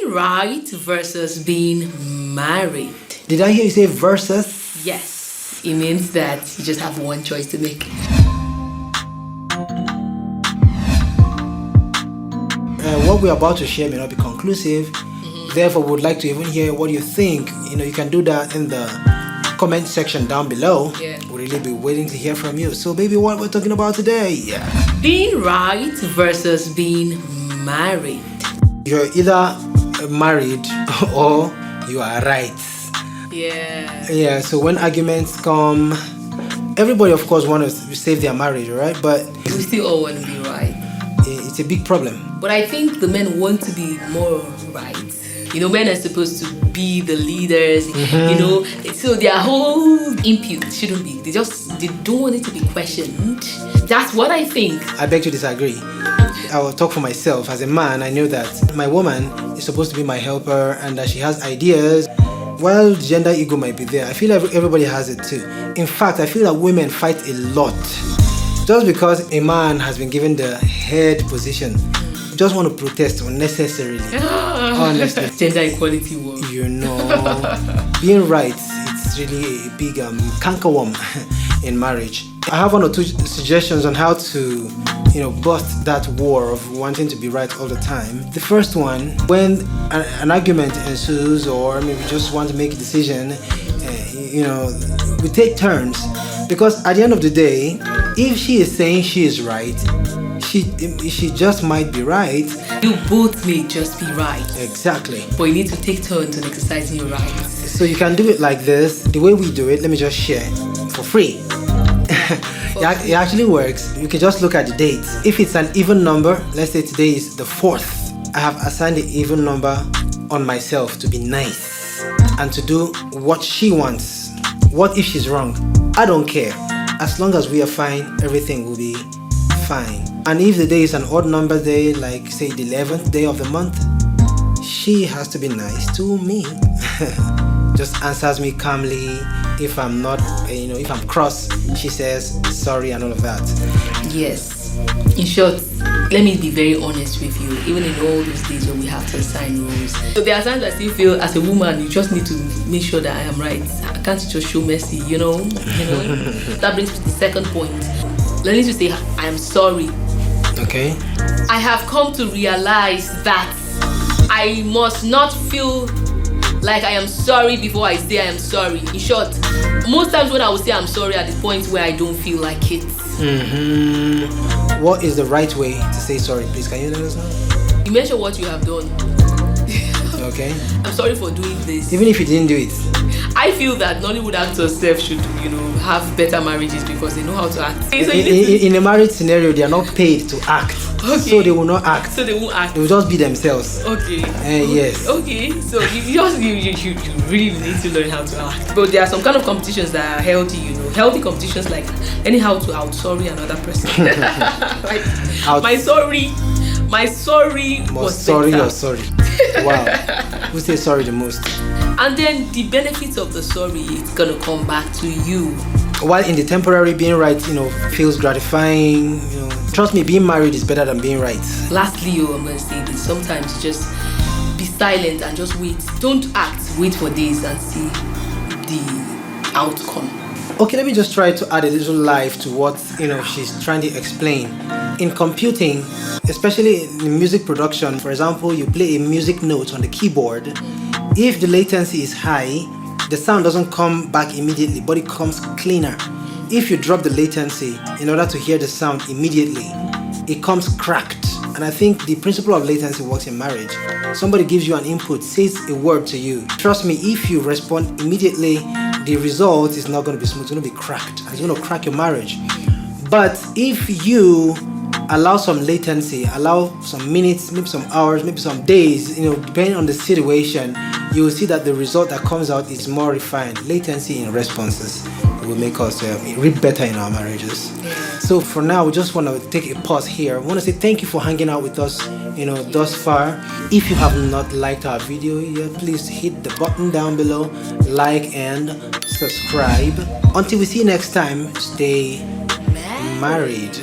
Being right versus being married. Did I hear you say versus? Yes, it means that you just have one choice to make. What we're about to share may not be conclusive. Therefore, we would like to even hear what you think. You can do that in the comment section down below. Yeah. We'll really be waiting to hear from you. So, baby, what we're talking about today? Yeah. Being right versus being married. You're either married or you are right. Yeah. Yeah, so when arguments come, everybody, of course, wants to save their marriage, right? But We still all want to be right. it's a big problem. But I think the men want to be more right. Men are supposed to be the leaders, so their whole input shouldn't be. They don't want it to be questioned. That's what I think. I beg to disagree. I will talk for myself. As a man, I know that my woman is supposed to be my helper and that she has ideas. While gender ego might be there, I feel like everybody has it too. In fact, I feel that women fight a lot. Just because a man has been given the head position, just want to protest unnecessarily. Honestly. Gender equality war. Being right, it's really a big cankerworm in marriage. I have 1 or 2 suggestions on how to, bust that war of wanting to be right all the time. The first one, when an argument ensues, or maybe we just want to make a decision, we take turns. Because at the end of the day, if she is saying she is right, she just might be right. You both may just be right. Exactly. But you need to take turns on exercising your rights. So you can do it like this. The way we do it, let me just share for free. It actually works. You can just look at the dates. If it's an even number, let's say today is the 4th, I have assigned the even number on myself to be nice and to do what she wants. What if she's wrong? I don't care. As long as we are fine, everything will be fine. And if the day is an odd number day, like say the 11th day of the month, she has to be nice to me. Just answers me calmly. If I'm not, if I'm cross, she says sorry and all of that. Yes. In short, let me be very honest with you. Even in all those days when we have to assign rules, so there are times I still feel as a woman, you just need to make sure that I am right. I can't just show mercy, That brings me to the second point. Let me just say I am sorry. Okay. I have come to realize that I must not feel like I am sorry before I say I am sorry. In short, most times when I will say I'm sorry at the point where I don't feel like it. What is the right way to say sorry, please? Can you let us know? You mention what you have done. Okay. I'm sorry for doing this. Even if you didn't do it. I feel that Nollywood actors should, have better marriages because they know how to act. So in a marriage scenario, they are not paid to act. Okay. So they will not act. So they won't act. They will just be themselves. Okay. Yes. Okay. So you really need to learn how to act. But there are some kind of competitions that are healthy, Healthy competitions like learning how to out sorry another person. My sorry was sorry better. or sorry. Wow. Who says sorry the most? And then the benefits of the sorry, it's gonna come back to you. While in the temporary, being right, feels gratifying. Trust me, being married is better than being right. Lastly, I'm gonna say this. Sometimes just be silent and just wait. Don't act. Wait for days and see the outcome. Okay, let me just try to add a little life to what she's trying to explain. In computing, especially in music production, for example, you play a music note on the keyboard. If the latency is high, the sound doesn't come back immediately, but it comes cleaner. If you drop the latency in order to hear the sound immediately, it comes cracked. And I think the principle of latency works in marriage. Somebody gives you an input, says a word to you. Trust me, if you respond immediately, the result is not going to be smooth. It's going to be cracked. It's going to crack your marriage. But if you allow some latency, allow some minutes, maybe some hours, maybe some days, depending on the situation, you will see that the result that comes out is more refined. Latency in responses will make us read better in our marriages. So for now, we just want to take a pause here. I want to say thank you for hanging out with us, thus far. If you have not liked our video yet, please hit the button down below, like and subscribe. Until we see you next time, stay married.